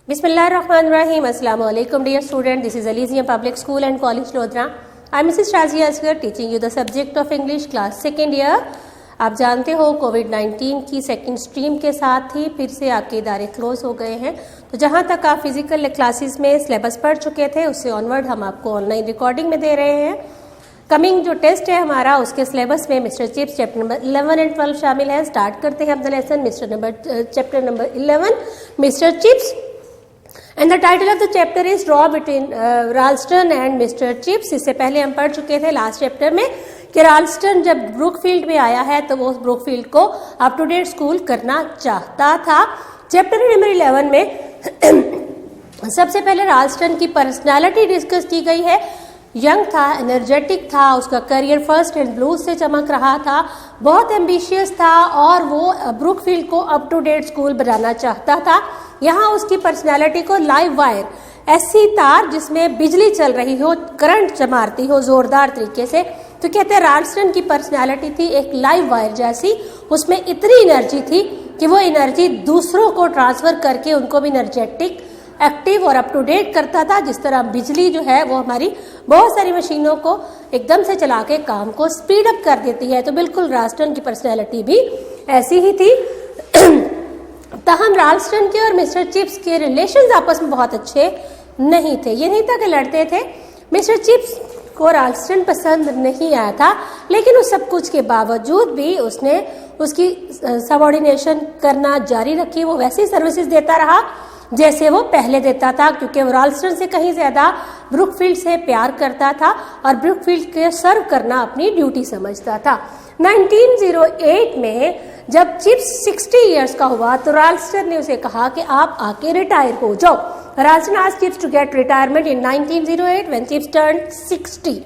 Bismillahirrahmanirrahim. Assalamu alaikum dear student. This is Elysium Public School and College Lodhra. I am Mrs. Shazia Asghar teaching you the subject of English class second year. आप जानते हो कोविड-19 की second stream के साथ ही फिर से आपके इदारे क्लोज हो गए हैं। तो जहां तक आप फिजिकल क्लासेस में सिलेबस पढ़ चुके थे उससे ऑनवर्ड हम आपको ऑनलाइन रिकॉर्डिंग में दे रहे हैं। कमिंग जो टेस्ट है हमारा उसके सिलेबस में mister Chips chapter number 11 and 12 शामिल है। स्टार्ट करते हैं अपना lesson chapter number 11 mister Chips. And the title of the chapter is draw between Ralston and mister Chips. इससे पहले हम पढ़ चुके थे लास्ट चैप्टर में कि राल्स्टन जब ब्रुकफील्ड में आया है तो वो ब्रुकफील्ड को अप टू डेट स्कूल करना चाहता था। चैप्टर नंबर 11 में सबसे पहले राल्स्टन की पर्सनालिटी डिस्कस की गई है। यंग था, एनर्जेटिक था, उसका करियर फर्स्ट एंड ब्लूज से चमक रहा था, बहुत एम्बिशियस था और वो ब्रुकफील्ड को अप टू डेट स्कूल बनाना चाहता था। यहाँ उसकी पर्सनैलिटी को लाइव वायर, ऐसी तार जिसमें बिजली चल रही हो, करंट मारती हो जोरदार तरीके से, तो कहते हैं राल्स्टन की पर्सनैलिटी थी एक लाइव वायर जैसी। उसमें इतनी एनर्जी थी कि वो एनर्जी दूसरों को ट्रांसफर करके उनको भी एनर्जेटिक, एक्टिव और अप टू डेट करता था। जिस तरह बिजली जो है वो हमारी बहुत सारी मशीनों को एकदम से चला के काम को स्पीड अप कर देती है, तो बिल्कुल राल्स्टन की पर्सनैलिटी भी ऐसी ही थी। तहम राल्स्टन के और मिस्टर चिप्स के रिलेशंस आपस में बहुत अच्छे नहीं थे। ये नहीं था कि लड़ते थे। मिस्टर चिप्स को राल्स्टन पसंद नहीं आया था, लेकिन उस सब कुछ के बावजूद भी उसने उसकी सबऑर्डिनेशन करना जारी रखी। वो वैसी सर्विसेज देता रहा जैसे वो पहले देता था, क्योंकि वो राल्स्टन से कहीं ज्यादा ब्रुकफील्ड से प्यार करता था और ब्रुकफील्ड के सर्व करना अपनी ड्यूटी समझता था। 1908 में जब चिप्स 60 इयर्स का हुआ तो राल्स्टन ने उसे कहा कि आप आके रिटायर हो जाओ। Ralston asked Chips to get retirement in 1908 when Chips turned 60।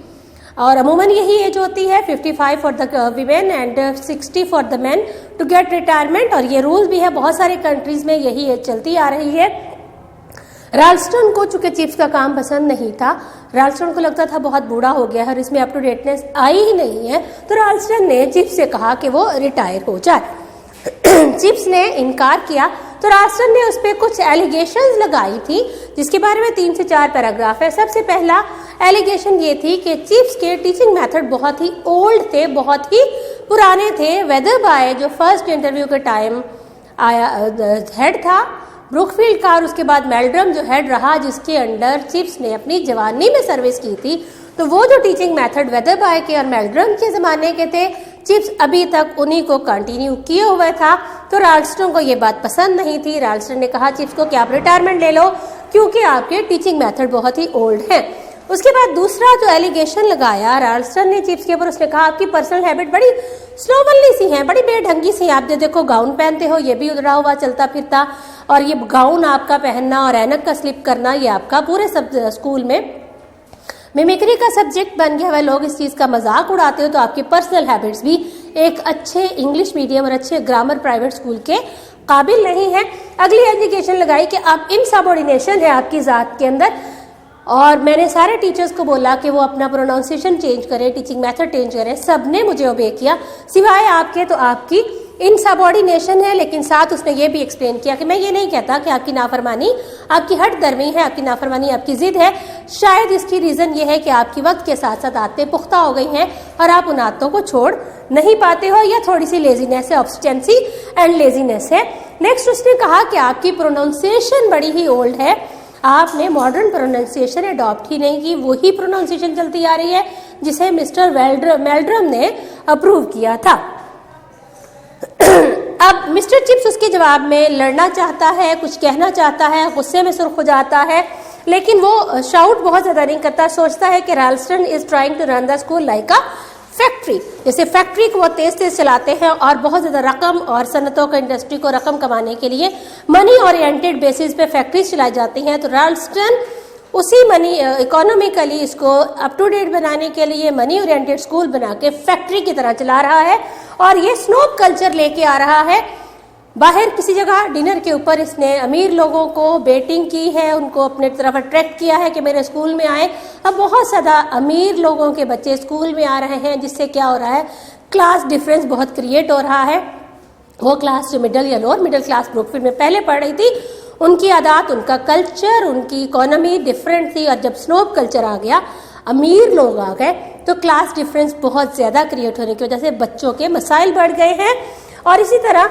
और अमूमन यही एज होती है 55 for the women and 60 for the men to get retirement. और ये रूल भी है, बहुत सारे कंट्रीज में यही एज चलती आ रही है। राल्स्टन को चूंकि चिप्स का काम पसंद नहीं था, राल्स्टन को लगता था बहुत बूढ़ा हो गया है और इसमें अप टू डेटनेस आई ही नहीं है, तो राल्स्टन ने चिप्स से कहा कि वो रिटायर हो जाए। चिप्स ने इनकार किया तो राल्स्टन ने उस पर कुछ एलिगेशंस लगाई थी जिसके बारे में 3 से 4 पैराग्राफ है। सबसे पहला एलिगेशन ये थी कि चिप्स के टीचिंग मेथड बहुत ही ओल्ड थे, बहुत ही पुराने थे। वेदरबाय जो फर्स्ट इंटरव्यू के टाइम आया हेड था ब्रुकफील्ड का, और उसके बाद मेल्ड्रम जो हेड रहा जिसके अंडर चिप्स ने अपनी जवानी में सर्विस की थी, तो वो जो टीचिंग मेथड वेदरबाय के और मेल्ड्रम के जमाने के थे, चिप्स अभी तक उन्हीं को कंटिन्यू किए हुए था। तो राल्स्टन को ये बात पसंद नहीं थी। राल्स्टन ने कहा चिप्स को कि आप रिटायरमेंट ले लो क्योंकि आपके टीचिंग मेथड बहुत ही ओल्ड है। उसके बाद दूसरा जो एलिगेशन लगाया राल्स्टन ने चिप्स के ऊपर, उसने कहा आपकी पर्सनल हैबिट बड़ी स्लोवनली सी है, बड़ी बेढंगी सी। आप देखो गाउन पहनते हो, ये भी उधड़ा हुआ चलता फिरता, और ये गाउन आपका पहनना और ऐनक का स्लिप करना ये आपका पूरे सब स्कूल में मिमिक्री का सब्जेक्ट बन गया है। लोग इस चीज का मजाक उड़ाते हो, तो आपकी पर्सनल हैबिट्स भी एक अच्छे इंग्लिश मीडियम और अच्छे ग्रामर प्राइवेट स्कूल के काबिल नहीं है। अगली एजुकेशन लगाई कि आप इनसबऑर्डिनेशन है आपकी जात के अंदर, और मैंने सारे टीचर्स को बोला कि वो अपना प्रोनाउंसिएशन चेंज करें, टीचिंग मेथड चेंज करें। सबने मुझे ओबे किया सिवाय आपके, तो आपकी इनसबऑर्डिनेशन है। लेकिन साथ उसने ये भी एक्सप्लेन किया कि मैं ये नहीं कहता कि आपकी नाफरमानी आपकी हट दर्मी है, आपकी नाफरमानी आपकी जिद है। शायद इसकी रीजन ये है कि आपकी वक्त के साथ साथ आदतें पुख्ता हो गई हैं और आप उन आदतों को छोड़ नहीं पाते हो, या थोड़ी सी लेजीनेस है, ऑब्स्टेंसी एंड लेजीनेस है। नेक्स्ट उसने कहा कि आपकी प्रोनाउंसिएशन बड़ी ही ओल्ड है, आपने मॉडर्न प्रोनाउंसिएशन अडॉप्ट ही नहीं की, वही प्रोनाउंसिएशन चलती आ रही है जिसे मिस्टर मेल्ड्रम ने अप्रूव किया था। अब मिस्टर चिप्स उसके जवाब में लड़ना चाहता है, कुछ कहना चाहता है, गुस्से में सुर्ख हो जाता है, लेकिन वो शाउट बहुत ज्यादा नहीं करता। सोचता है कि Ralston is trying to run the school like a factory, जैसे फैक्ट्री को वो तेज तेज चलाते हैं और बहुत ज्यादा रकम और सनतों का इंडस्ट्री को रकम कमाने के लिए मनी ओरिएंटेड बेसिस पे फैक्ट्रीज चलाई जाती हैं। तो राल्स्टन उसी मनी इकोनॉमिकली इसको अप टू डेट बनाने के लिए मनी ओरिएंटेड स्कूल बना के फैक्ट्री की तरह चला रहा है, और ये स्नोब कल्चर लेके आ रहा है। बाहर किसी जगह डिनर के ऊपर इसने अमीर लोगों को बेटिंग की है, उनको अपने तरफ अट्रैक्ट किया है कि मेरे स्कूल में आए। अब बहुत ज्यादा अमीर लोगों के बच्चे स्कूल में आ रहे हैं, जिससे क्या हो रहा है, क्लास डिफरेंस बहुत क्रिएट हो रहा है। वो क्लास जो मिडिल या लोअर मिडिल क्लास ब्रुकफील्ड में पहले पढ़ रही थी उनकी आदत, उनका कल्चर, उनकी इकोनॉमी डिफरेंट थी। और जब स्नोब कल्चर आ गया, अमीर लोग आ गए, तो क्लास डिफरेंस बहुत ज़्यादा क्रिएट होने की वजह से बच्चों के मसाइल बढ़ गए हैं। और इसी तरह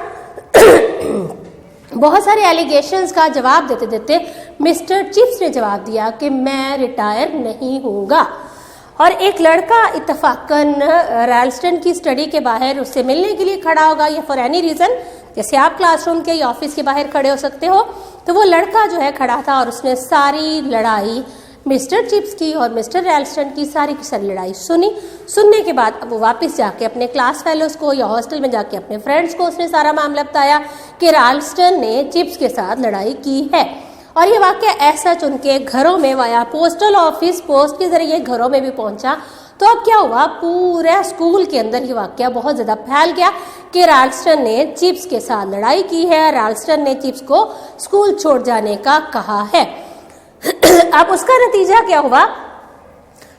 बहुत सारे एलिगेशंस का जवाब देते देते मिस्टर चिप्स ने जवाब दिया कि मैं रिटायर नहीं होऊंगा। और एक लड़का इत्तफाकन रैल्स्टन की स्टडी के बाहर उससे मिलने के लिए खड़ा होगा, या फॉर एनी रीज़न, जैसे आप क्लासरूम के या ऑफिस के बाहर खड़े हो सकते हो, तो वो लड़का जो है खड़ा था और उसने सारी लड़ाई मिस्टर चिप्स की और मिस्टर रैल्स्टन की सारी लड़ाई सुनने के बाद अब वो वापस जाके अपने क्लास फेलोज को या हॉस्टल में जाके अपने फ्रेंड्स को उसने सारा मामला बताया कि रैल्स्टन ने चिप्स के साथ लड़ाई की है। और ये वाकया ऐसा उनके घरों में वाया पोस्टल ऑफिस, पोस्ट के जरिए घरों में भी पहुंचा। तो अब क्या हुआ, पूरे स्कूल के अंदर ये वाकया बहुत ज़्यादा फैल गया कि रैल्स्टन ने चिप्स के साथ लड़ाई की है, रैल्स्टन ने चिप्स को स्कूल छोड़ जाने का कहा है। अब उसका नतीजा क्या हुआ,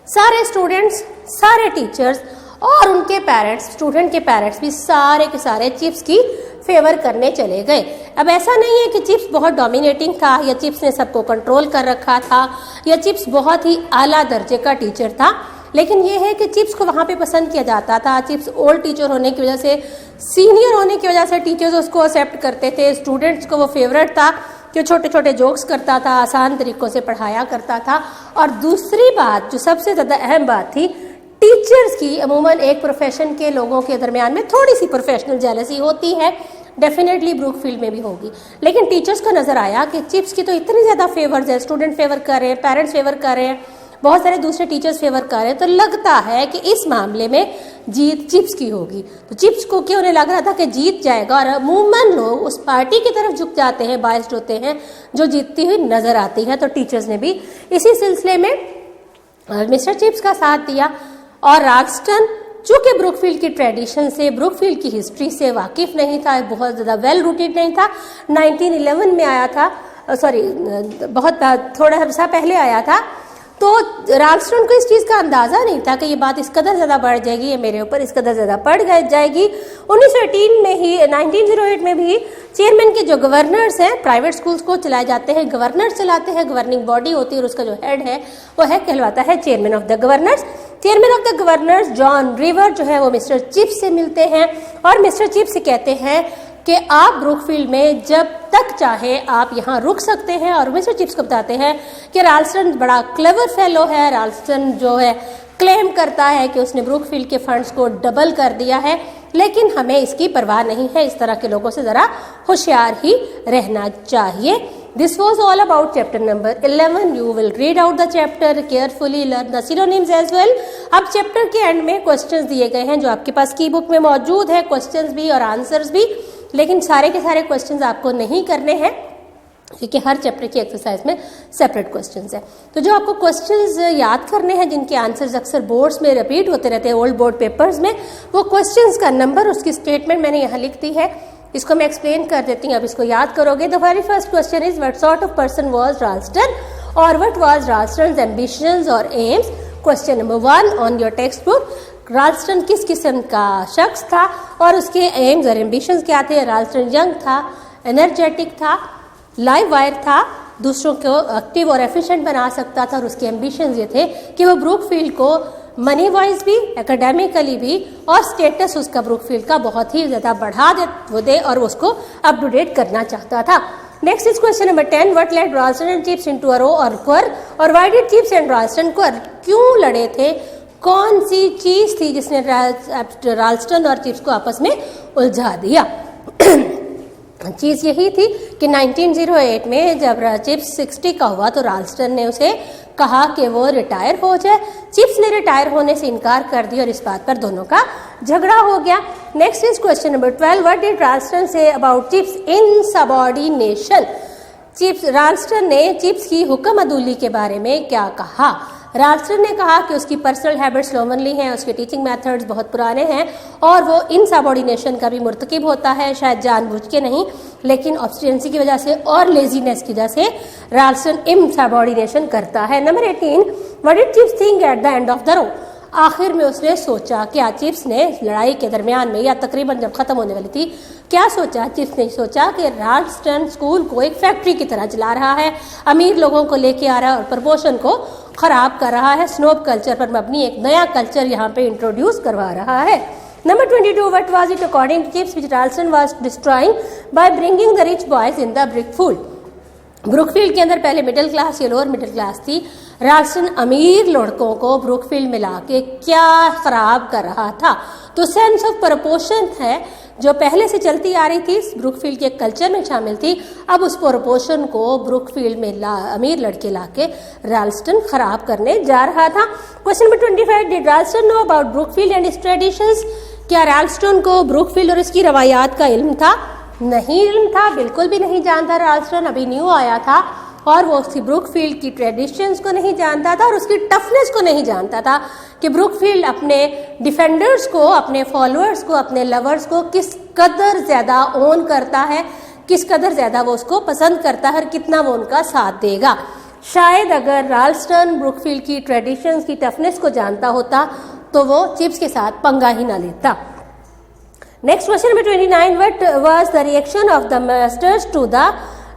सारे स्टूडेंट्स, सारे टीचर्स और उनके पेरेंट्स, स्टूडेंट के पेरेंट्स भी सारे के सारे चिप्स की फेवर करने चले गए। अब ऐसा नहीं है कि चिप्स बहुत डोमिनेटिंग था या चिप्स ने सबको कंट्रोल कर रखा था या चिप्स बहुत ही आला दर्जे का टीचर था, लेकिन ये है कि चिप्स को वहाँ पे पसंद किया जाता था। चिप्स ओल्ड टीचर होने की वजह से, सीनियर होने की वजह से टीचर्स उसको एक्सेप्ट करते थे। स्टूडेंट्स को वो फेवरेट था कि छोटे छोटे जोक्स करता था, आसान तरीक़ों से पढ़ाया करता था। और दूसरी बात जो सबसे ज़्यादा अहम बात थी, टीचर्स की अमूमन एक प्रोफेशन के लोगों के दरमियान में थोड़ी सी प्रोफेशनल जेलसी होती है, डेफिनेटली ब्रूकफील्ड में भी होगी। लेकिन टीचर्स को नज़र आया कि चिप्स की तो इतनी ज़्यादा फेवर्स है, स्टूडेंट फेवर कर रहे हैं, पेरेंट्स फेवर कर रहे हैं, बहुत सारे दूसरे टीचर्स फेवर कर रहे हैं, तो लगता है कि इस मामले में जीत चिप्स की होगी। तो चिप्स को क्यों नहीं लग रहा था कि जीत जाएगा, और अमूमन लोग उस पार्टी की तरफ झुक जाते हैं, बायस्ड होते हैं, जो जीतती हुई नजर आती है। तो टीचर्स ने भी इसी सिलसिले में मिस्टर चिप्स का साथ दिया। और रैल्स्टन चूंकि ब्रूकफील्ड की ट्रेडिशन से, ब्रूकफील्ड की हिस्ट्री से वाकिफ नहीं था, बहुत ज़्यादा वेल रूटेड नहीं था, 1911 में आया था, बहुत थोड़ा अर्सा पहले आया था, तो रैल्स्टन को इस चीज़ का अंदाज़ा नहीं था कि ये बात इस कदर ज़्यादा बढ़ जाएगी, ये मेरे ऊपर इस कदर ज़्यादा पड़ जाएगी। 1918 में ही, 1908 में भी चेयरमैन के जो गवर्नर्स हैं, प्राइवेट स्कूल्स को चलाए जाते हैं, गवर्नर्स चलाते हैं, गवर्निंग बॉडी होती है और उसका जो हेड है वो है कहलवाता है chairman of the governors. Chairman of the governors John river जो है वो मिस्टर चिप्स से मिलते हैं और मिस्टर चिप्स से कहते हैं कि आप ब्रूकफील्ड में जब तक चाहे आप यहाँ रुक सकते हैं। और मिस्टर चिप्स को बताते हैं कि रैल्स्टन बड़ा क्लेवर फेलो है, रैल्स्टन जो है क्लेम करता है कि उसने ब्रूकफील्ड के फंड्स को डबल कर दिया है, लेकिन हमें इसकी परवाह नहीं है, इस तरह के लोगों से ज़रा होशियार ही रहना चाहिए। This was all about chapter number 11. You will read out the chapter carefully, learn the synonyms as well. अब चैप्टर के एंड में क्वेश्चंस दिए गए हैं जो आपके पास की बुक में मौजूद है, क्वेश्चंस भी और आंसर्स भी, लेकिन सारे के सारे क्वेश्चंस आपको नहीं करने हैं क्योंकि हर चैप्टर की एक्सरसाइज में सेपरेट क्वेश्चंस है। तो जो आपको क्वेश्चंस याद करने हैं जिनके आंसर्स अक्सर बोर्ड्स में रिपीट होते रहते हैं, ओल्ड बोर्ड पेपर्स में, वो क्वेश्चंस का नंबर, उसकी स्टेटमेंट मैंने यहाँ लिख दी है, इसको मैं एक्सप्लेन कर देती हूँ, अब इसको याद करोगे। The very first question is what sort of person was Ralston और व्हाट वाज रैल्स्टन्स एम्बिशंस और aims. Question number 1 on your textbook, Ralston किस किस्म का शख्स था और उसके एम्स और एम्बिशंस क्या थे। रैल्स्टन यंग था, एनर्जेटिक था, लाइव वायर था, दूसरों को एक्टिव और एफिशिएंट बना सकता था, और उसके एम्बिशंस ये थे कि वो ब्रूकफील्ड को मनी वाइज भी, एकेडमिकली भी, और स्टेटस उसका ब्रूकफील्ड का बहुत ही ज़्यादा बढ़ा दे और उसको अप टू डेट करना चाहता था। Next is question number 10, what led Ralston and Chips into a row और क्वर, और why did Chips and Ralston quarrel, क्यों लड़े थे, कौन सी चीज थी जिसने रैल्स्टन और चिप्स को आपस में उलझा दिया। चीज़ यही थी कि 1908 में जब चिप्स 60 का हुआ तो रैल्स्टन ने उसे कहा कि वो रिटायर हो जाए। चिप्स ने रिटायर होने से इनकार कर दिया और इस बात पर दोनों का झगड़ा हो गया। Next is question number 12, what did Ralston say about chips इनसबऑर्डिनेशन, रैल्स्टन ने चिप्स की हुक्म अदूली के बारे में क्या कहा। रैल्स्टन ने कहा कि उसकी पर्सनल हैबिट्स स्लोवनली हैं, उसके टीचिंग मेथड्स बहुत पुराने हैं और वो इनसबऑर्डिनेशन का भी मुर्तकिब होता है, शायद जानबूझ के नहीं लेकिन ऑब्स्टिनेंसी की वजह से और लेजीनेस की वजह से रैल्स्टन इनसबऑर्डिनेशन करता है। Number 18, what did Chips think at the end of the row, आखिर में उसने सोचा, क्या चिप्स ने लड़ाई के दरमियान में या तकरीबन जब ख़त्म होने वाली थी, क्या सोचा? चिप्स ने सोचा कि राल्स्टन स्कूल को एक फैक्ट्री की तरह चला रहा है, अमीर लोगों को लेके आ रहा है और प्रमोशन को ख़राब कर रहा है, स्नोब कल्चर पर मबनी एक नया कल्चर यहाँ पे इंट्रोड्यूस करवा रहा है। Number 22, what was it according to Chips which Ralston was destroying by bringing the rich boys in the Brookfield? Brookfield के अंदर पहले मिडिल क्लास या लोअर मिडिल क्लास थी। राल्स्टन अमीर लड़कों को ब्रुकफील्ड में लाके क्या खराब कर रहा था? तो सेंस ऑफ प्रपोर्शन है जो पहले से चलती आ रही थी, ब्रुकफील्ड के कल्चर में शामिल थी, अब उस प्रपोर्शन को ब्रुकफील्ड में अमीर लड़के लाके राल्स्टन खराब करने जा रहा था। Question number 25, did Ralston know about Brookfield and its traditions? क्या राल्स्टन को ब्रुकफील्ड और इसकी रवायात का इल्म था? नहीं इल्म था, बिल्कुल भी नहीं जानता। राल्स्टन अभी न्यू आया था और वो उसकी ब्रुकफील्ड की ट्रेडिशंस को नहीं जानता था और उसकी टफनेस को नहीं जानता था कि ब्रुकफील्ड अपने डिफेंडर्स को, अपने फॉलोअर्स को, अपने लवर्स को किस कदर ज़्यादा ओन करता है, किस कदर ज़्यादा वो उसको पसंद करता है और कितना वो उनका साथ देगा। शायद अगर राल्स्टन ब्रुकफील्ड की ट्रेडिशंस की टफनेस को जानता होता तो वो चिप्स के साथ पंगा ही ना लेता। Next question number 29, what was the reaction of the masters to the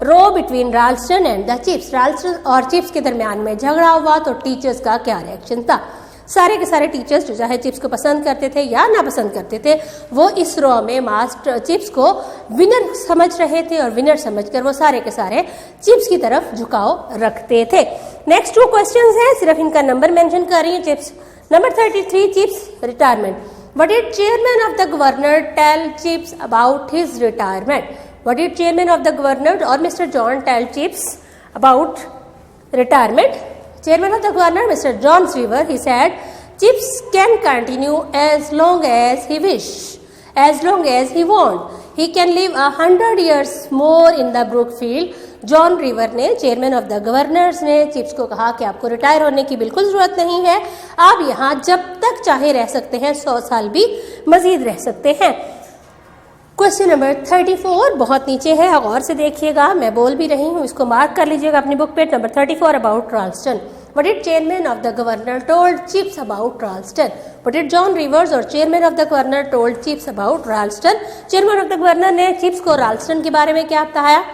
row between Ralston and the Chips? Ralston और चिप्स के दरमियान में झगड़ा हुआ तो टीचर्स का क्या रिएक्शन था? सारे के सारे टीचर्स जो चाहे चिप्स को पसंद करते थे या ना पसंद करते थे, वो इस रो में मास्टर चिप्स को विनर समझ रहे थे और विनर समझकर वो सारे के सारे चिप्स की तरफ झुकाव रखते थे। नेक्स्ट 2 क्वेश्चंस हैं, सिर्फ इनका नंबर मेंशन कर रही है chips. Number 33, chips retirement. What did chairman of the governor tell Chips about his retirement? What did chairman of the governor or Mr. John tell Chips about retirement? Chairman of the governor, Mr. John Seaver, he said, Chips can continue as long as he wish, as long as he want. He can live 100 years more in the Brookfield. John river ने, chairman of the governors ने chips को कहा कि आपको retire होने की बिल्कुल जरूरत नहीं है, आप यहाँ जब तक चाहे रह सकते हैं, 100 साल भी मजीद रह सकते हैं। क्वेश्चन नंबर 34 बहुत नीचे है, गौर से देखिएगा, मैं बोल भी रही हूँ, इसको मार्क कर लीजिएगा अपनी बुक पे। Number 34 about Ralston. What did chairman of the governor told Chips about Ralston? What did John Rivers और chairman of the governor told Chips about Ralston? chairman of the governor ने chips को राल्स्टन के बारे में क्या बताया?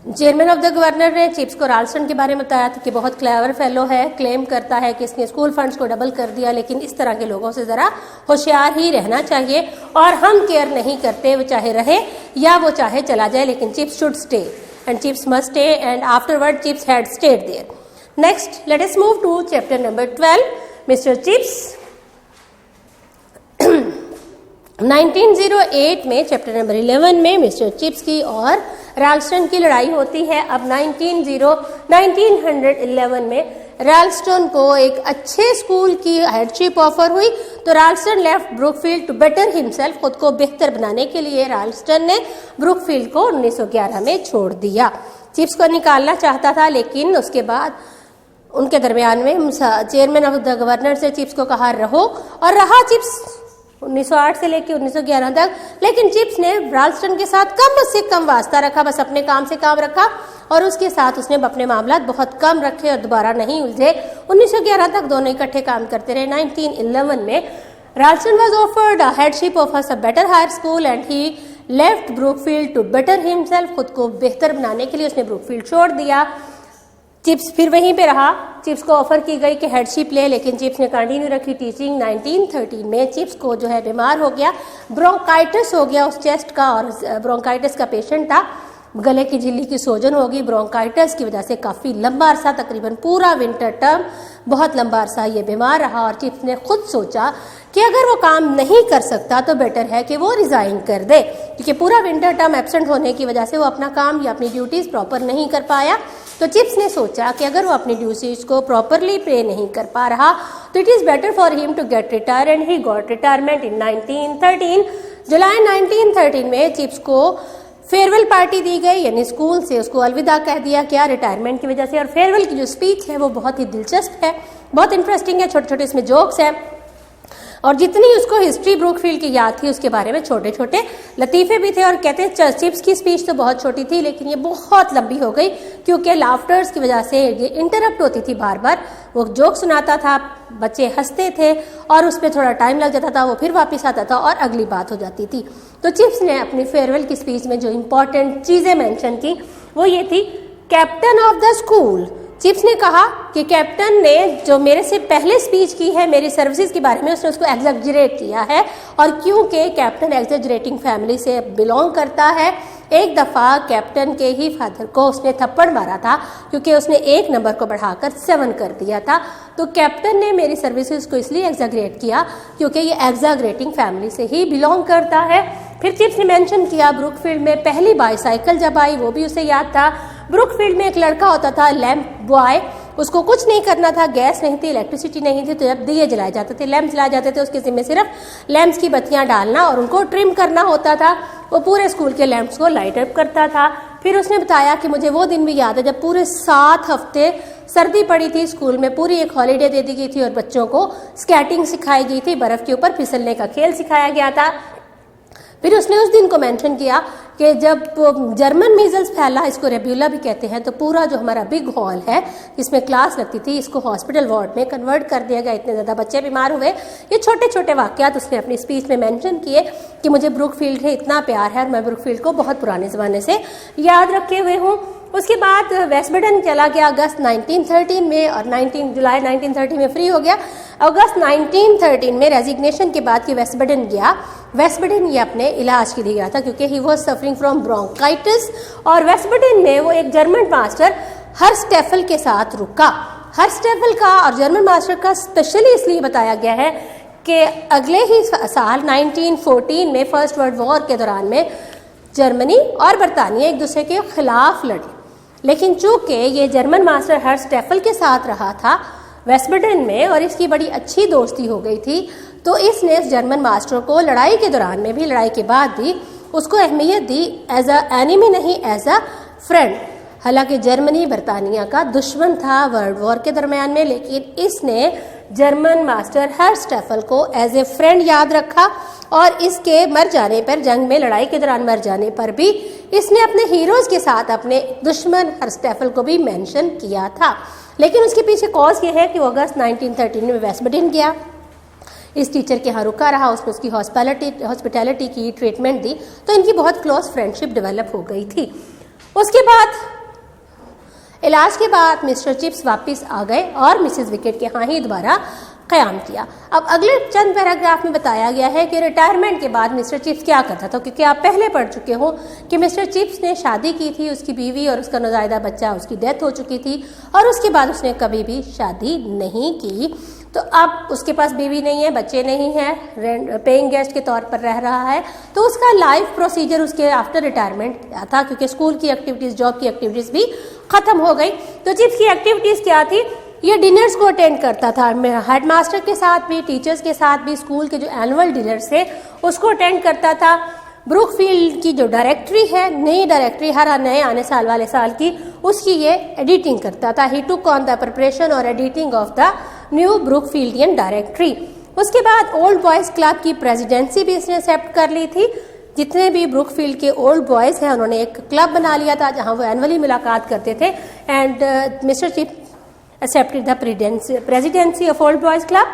Chairman of the governor ने chips को राल्स्टन के बारे में बताया था कि बहुत क्लेवर फेलो है, क्लेम करता है कि इसने स्कूल फंड्स को डबल कर दिया, लेकिन इस तरह के लोगों से ज़रा होशियार ही रहना चाहिए और हम केयर नहीं करते, वो चाहे रहे या वो चाहे चला जाए, लेकिन Chips should stay and Chips must stay and afterward Chips had stayed there. Next let us move to chapter number 12, mister Chips. 1908 में चैप्टर नंबर 11 में मिस्टर चिप्स की और राल्स्टन की लड़ाई होती है। अब 1911 में राल्स्टन को एक अच्छे स्कूल की हेडशिप ऑफर हुई, तो Ralston left Brookfield to better himself. खुद को बेहतर बनाने के लिए राल्स्टन ने ब्रुकफील्ड को 1911 में छोड़ दिया। चिप्स को निकालना चाहता था, लेकिन उसके बाद उनके दरमियान में चेयरमैन ऑफ द गवर्नर से चिप्स को कहा रहो, और रहा चिप्स 1908 से लेकर 1911 तक। लेकिन चिप्स ने राल्स्टन के साथ कम से कम वास्ता रखा, बस अपने काम से काम रखा और उसके साथ उसने अपने मामलात बहुत कम रखे और दोबारा नहीं उलझे। 1911 तक दोनों इकट्ठे काम करते रहे। 1911 में Ralston was offered a headship of a better higher school and he left Brookfield to better himself. खुद को बेहतर बनाने के लिए उसने ब्रुकफील्ड छोड़ दिया। चिप्स फिर वहीं पे रहा। चिप्स को ऑफर की गई कि हेडशिप ले, लेकिन चिप्स ने कंटिन्यू रखी टीचिंग। 1913 में चिप्स को जो है बीमार हो गया, ब्रोंकाइटिस हो गया उस चेस्ट का, और ब्रोंकाइटिस का पेशेंट था। गले की झिल्ली की सोजन होगी ब्रोंकाइटिस की वजह से। काफ़ी लंबा अरसा, तकरीबन पूरा विंटर टर्म, बहुत लंबा अरसा ये बीमार रहा। और चिप्स ने खुद सोचा कि अगर वो काम नहीं कर सकता तो बेटर है कि वो रिज़ाइन कर दे, क्योंकि पूरा विंटर टर्म एब्सेंट होने की वजह से वो अपना काम या अपनी ड्यूटीज़ प्रॉपर नहीं कर पाया। तो चिप्स ने सोचा कि अगर वो अपनी ड्यूटीज को प्रॉपरली पे नहीं कर पा रहा तो it is better for him to get retire and he got retirement in 1913। जुलाई 1913 में चिप्स को फेयरवेल पार्टी दी गई, यानी स्कूल से उसको अलविदा कह दिया क्या रिटायरमेंट की वजह से। और फेयरवेल की जो स्पीच है वो बहुत ही दिलचस्प है, बहुत इंटरेस्टिंग है, छोटे छोटे इसमें जोक्स हैं। और जितनी उसको हिस्ट्री ब्रुकफील्ड की याद थी उसके बारे में छोटे छोटे लतीफे भी थे। और कहते हैं चिप्स की स्पीच तो बहुत छोटी थी लेकिन ये बहुत लंबी हो गई क्योंकि लाफ्टर्स की वजह से ये इंटरप्ट होती थी बार बार। वो जोक सुनाता था, बच्चे हंसते थे और उसमें थोड़ा टाइम लग जाता था, वो फिर वापस आता था और अगली बात हो जाती थी। तो चिप्स ने अपनी फेयरवेल की स्पीच में जो इम्पोर्टेंट चीज़ें मेंशन की वो ये थी, captain of the school. Chips ने कहा कि कैप्टन ने जो मेरे से पहले स्पीच की है मेरी सर्विसेज के बारे में, उसने उसको एग्जैजरेट किया है। और क्योंकि कैप्टन एग्जैजरेटिंग फैमिली से बिलोंग करता है, एक दफ़ा कैप्टन के ही फादर को उसने थप्पड़ मारा था क्योंकि उसने एक नंबर को बढ़ाकर 7 कर दिया था। तो कैप्टन ने मेरी सर्विसेज को इसलिए एग्जैजरेट किया क्योंकि ये एग्जैजरेटिंग फैमिली से ही बिलोंग करता है। फिर चिप्स ने मेंशन किया ब्रुकफील्ड में पहली बाईसाइकिल जब आई वो भी उसे याद था। ब्रुकफील्ड में एक लड़का होता था लैंप बॉय, उसको कुछ नहीं करना था, गैस नहीं थी, इलेक्ट्रिसिटी नहीं थी, तो जब दिए जलाए जाते थे, लैंप जलाए जाते थे, उसके जिम्मे सिर्फ लैंप्स की बत्तियां डालना और उनको ट्रिम करना होता था। वो पूरे स्कूल के लैंप्स को लाइट अप करता था। फिर उसने बताया कि मुझे वो दिन भी याद है जब पूरे 7 हफ्ते सर्दी पड़ी थी, स्कूल में पूरी एक हॉलीडे दे दी गई थी और बच्चों को स्केटिंग सिखाई गई थी, बर्फ के ऊपर फिसलने का खेल सिखाया गया था। फिर उसने उस दिन को मेंशन किया कि जब जर्मन मीजल्स फैला, इसको रेब्यूला भी कहते हैं, तो पूरा जो हमारा बिग हॉल है जिसमें क्लास लगती थी इसको हॉस्पिटल वार्ड में कन्वर्ट कर दिया गया, इतने ज़्यादा बच्चे बीमार हुए। ये छोटे छोटे वाक़यात उसने अपनी स्पीच में मेंशन किए कि मुझे ब्रुकफील्ड से इतना प्यार है और मैं ब्रुकफील्ड को बहुत पुराने ज़माने से याद रखे हुए हूँ। उसके बाद वेस्टबर्डन चला गया अगस्त 1913 में और 19 जुलाई 1930 में फ्री हो गया। अगस्त 1913 में रेजिग्नेशन के बाद कि वेस्टबर्डन गया, वेस्टबर्डन ये अपने इलाज के लिए गया था क्योंकि he was suffering from bronchitis. और वेस्टबर्डन में वो एक जर्मन मास्टर हर्स्टेफल के साथ रुका। हर्स्टेफल का और जर्मन मास्टर का स्पेशली इसलिए बताया गया है कि अगले ही साल 1914 में फर्स्ट वर्ल्ड वॉर के दौरान में जर्मनी और बरतानिया एक दूसरे के खिलाफ लड़े, लेकिन चूंकि ये जर्मन मास्टर हर्स्टेफल के साथ रहा था वेस्टबर्डन में और इसकी बड़ी अच्छी दोस्ती हो गई थी, तो इसने इस जर्मन मास्टर को लड़ाई के दौरान में भी, लड़ाई के बाद भी उसको अहमियत दी, एज अ एनिमी नहीं, एज अ फ्रेंड। हालांकि जर्मनी बरतानिया का दुश्मन था वर्ल्ड वॉर के दरमियान में, लेकिन इसने जर्मन मास्टर हर्स्टेफल को एज ए फ्रेंड याद रखा और इसके मर जाने पर, जंग में लड़ाई के दौरान मर जाने पर भी इसने अपने हीरोज के साथ अपने दुश्मन हर्स्टेफल को भी मेंशन किया था। लेकिन उसके पीछे कॉज ये है कि वो अगस्त 1913 में वेस्टबर्डन गया, इस टीचर के यहाँ रुका रहा, उसको उसकी हॉस्पिटैलिटी की, ट्रीटमेंट दी, तो इनकी बहुत क्लोज फ्रेंडशिप डेवलप हो गई थी। उसके बाद इलाज के बाद मिस्टर चिप्स वापस आ गए और मिसेस विकेट के यहाँ ही दोबारा क़याम किया। अब अगले चंद पैराग्राफ में बताया गया है कि रिटायरमेंट के बाद मिस्टर चिप्स क्या करता था, क्योंकि आप पहले पढ़ चुके हो कि मिस्टर चिप्स ने शादी की थी, उसकी बीवी और उसका नौज़ायदा बच्चा, उसकी डेथ हो चुकी थी और उसके बाद उसने कभी भी शादी नहीं की। तो अब उसके पास बीवी नहीं है, बच्चे नहीं हैं, पेइंग गेस्ट के तौर पर रह रहा है, तो उसका लाइफ प्रोसीजर उसके आफ्टर रिटायरमेंट था, क्योंकि स्कूल की एक्टिविटीज़, जॉब की एक्टिविटीज़ भी ख़त्म हो गई। तो चिप्स की एक्टिविटीज़ क्या थी, ये डिनर्स को अटेंड करता था, हेडमास्टर के साथ भी, टीचर्स के साथ भी, स्कूल के जो एनुअल डिनर्स थे उसको अटेंड करता था। ब्रुकफील्ड की जो डायरेक्टरी है, नई डायरेक्टरी हर नए आने साल वाले साल की, उसकी ये एडिटिंग करता था। He took on the preparation और editing of the new Brookfieldian directory. उसके बाद ओल्ड बॉयज़ क्लब की प्रेसिडेंसी भी इसने एक्सेप्ट कर ली थी। जितने भी ब्रुकफील्ड के ओल्ड बॉयज़ हैं उन्होंने एक क्लब बना लिया था जहां वो एनुअली मुलाकात करते थे। And mister chips accepted the presidency of Old Boys Club.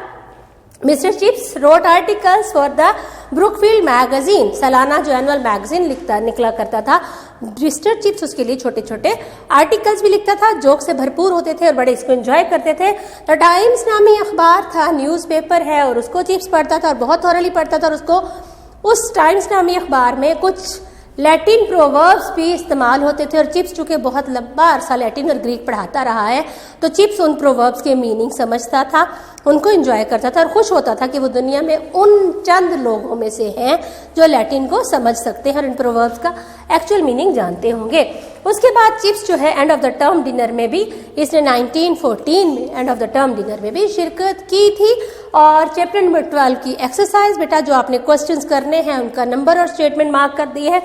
Mr. Chips wrote articles for the Brookfield magazine, सालाना जो एनुअल मैगजीन निकला करता था। मिस्टर चिप्स उसके लिए छोटे छोटे आर्टिकल्स भी लिखता था, जोक से भरपूर होते थे और बड़े इसको एंजॉय करते थे। द टाइम्स नामी अखबार था, न्यूज़पेपर है, और उसको चिप्स पढ़ता था और बहुत थॉरली पढ़ता था। और उसको उस टाइम्स नामी अखबार में कुछ लैटिन प्रोवर्ब्स भी इस्तेमाल होते थे और चिप्स चूँकि बहुत लंबा अरसा लैटिन और ग्रीक पढ़ाता रहा है, तो चिप्स उन प्रोवर्ब्स के मीनिंग समझता था, उनको एंजॉय करता था और खुश होता था कि वो दुनिया में उन चंद लोगों में से हैं जो लैटिन को समझ सकते हैं और इन प्रोवर्ब्स का एक्चुअल मीनिंग जानते होंगे। उसके बाद चिप्स जो है and of the term dinner में भी, इसने 1914 में and of the term dinner में भी शिरकत की थी। और चैप्टर नंबर 12 की एक्सरसाइज, बेटा जो आपने क्वेश्चंस करने हैं उनका नंबर और स्टेटमेंट मार्क कर दिए हैं।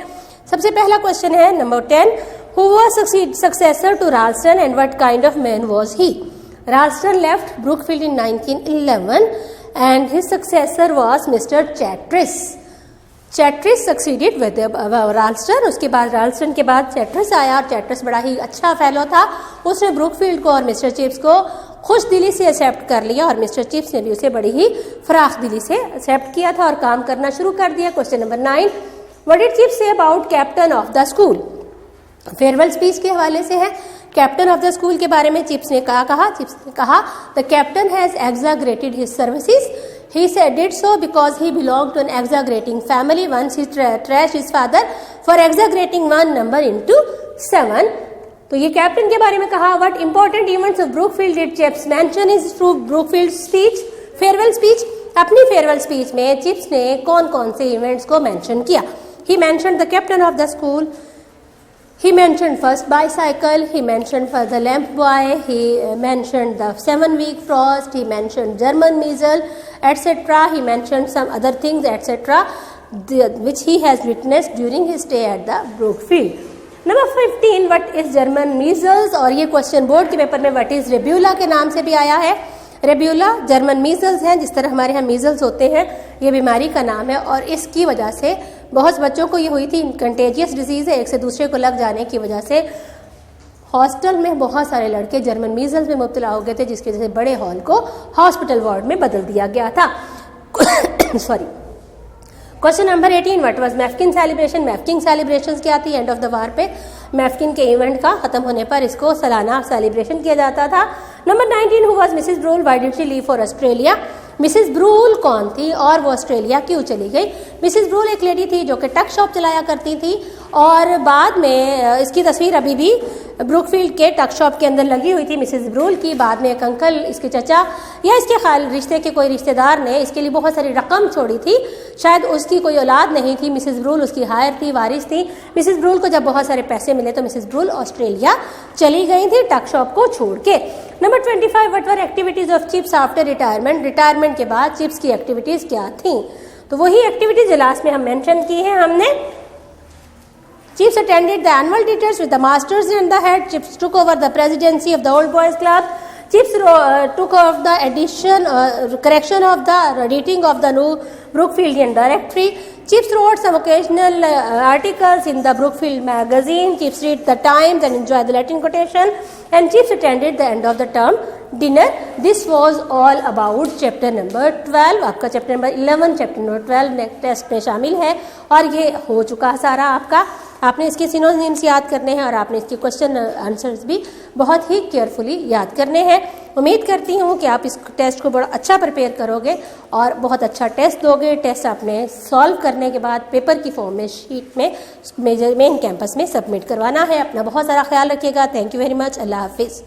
सबसे पहला क्वेश्चन है number 10, who was successor to Ralston and what kind of man was he. Ralston left Brookfield in 1911 and his successor was Mr. Chatris. Chatteris succeeded with Ralston, उसके बाद राल्स्टन के बाद चैट्रिस आया और चैट्रिस बड़ा ही अच्छा फेलो था। उसने ब्रुकफील्ड को और मिस्टर चिप्स को खुश दिली से एक्सेप्ट कर लिया और मिस्टर चिप्स ने भी उसे बड़ी ही फराख दिली से एक्सेप्ट किया था और काम करना शुरू कर दिया। Question number 9, what did chips say about captain of the school? Farewell speech के हवाले से है। कैप्टन ऑफ द स्कूल के बारे में चिप्स ने कहा the captain has exaggerated his services. He did so because he belonged to an exaggerating family. Once he trashed his father for exaggerating one number into 7. तो ये captain के बारे में कहा. What important events of Brookfield did Chips mention is through Brookfield speech, farewell speech. अपनी farewell speech में chips ने कौन कौन से इवेंट्स को मेंशन किया? He mentioned the captain of the school. He mentioned first bicycle, he mentioned first the lamp boy, he mentioned the 7-week frost, he mentioned German measles, etc. He mentioned some other things, etc. which he has witnessed during his stay at the Brookfield. Number 15, what is German measles? और ये question board के paper में what is Rubella के नाम से भी आया है. रेब्यूला जर्मन मीजल्स है, जिस तरह हमारे यहाँ मीजल्स होते हैं, ये बीमारी का नाम है और इसकी वजह से बहुत बच्चों को ये हुई थी. कंटेजियस डिजीज है, एक से दूसरे को लग जाने की वजह से हॉस्टल में बहुत सारे लड़के जर्मन मीजल्स में मुब्तला हो गए थे, जिसकी वजह से बड़े हॉल को हॉस्पिटल वार्ड में बदल दिया गया था. Sorry. Question number 18, what was Mafeking celebration? Mafeking celebrations क्या थी? एंड ऑफ द वार पे मैफ्किन के इवेंट का खत्म होने पर इसको सालाना सेलिब्रेशन किया जाता था. Number 19, who was Mrs Brool? Why did she leave for Australia? Mrs Brool कौन थी और वो ऑस्ट्रेलिया क्यों चली गई? मिसेस ब्रूल एक लेडी थी जो कि टक शॉप चलाया करती थी और बाद में इसकी तस्वीर अभी भी ब्रुकफील्ड के टक शॉप के अंदर लगी हुई थी मिसेस ब्रूल की. बाद में एक अंकल, इसके चचा या इसके खाल रिश्ते के कोई रिश्तेदार ने इसके लिए बहुत सारी रकम छोड़ी थी. शायद उसकी कोई औलाद नहीं थी. मिसेस ब्रूल उसकी हायर थी, वारिस थी. मिसेस ब्रूल को जब बहुत सारे पैसे मिले तो मिसेस ब्रूल ऑस्ट्रेलिया चली गई थी टक शॉप को छोड़ के. Number 25, what were activities of chips after retirement? Retirement के बाद चिप्स की एक्टिविटीज क्या थी? तो वही एक्टिविटीज लास्ट में हम मेंशन की है हमने. Chips attended the annual dinners with the masters in the head. Chips took over the presidency of the Old Boys Club. Chips took over the correction of the editing of the new Brookfieldian directory. Chips wrote some occasional articles in the Brookfield magazine. Chips read the Times and enjoyed the Latin quotation. And Chips attended the end of the term dinner. This was all about chapter number 12. आपका chapter number 11 chapter number 12 next test में शामिल है और ये हो चुका सारा आपका. आपने इसके सिनोनिम्स याद करने हैं और आपने इसके क्वेश्चन आंसर्स भी बहुत ही केयरफुली याद करने हैं. उम्मीद करती हूँ कि आप इस टेस्ट को बड़ा अच्छा प्रिपेयर करोगे और बहुत अच्छा टेस्ट दोगे. टेस्ट आपने सॉल्व करने के बाद पेपर की फॉर्म में शीट में मेन कैंपस में सबमिट करवाना है. अपना बहुत सारा ख्याल रखिएगा. Thank you very much. अल्लाह हाफिज़.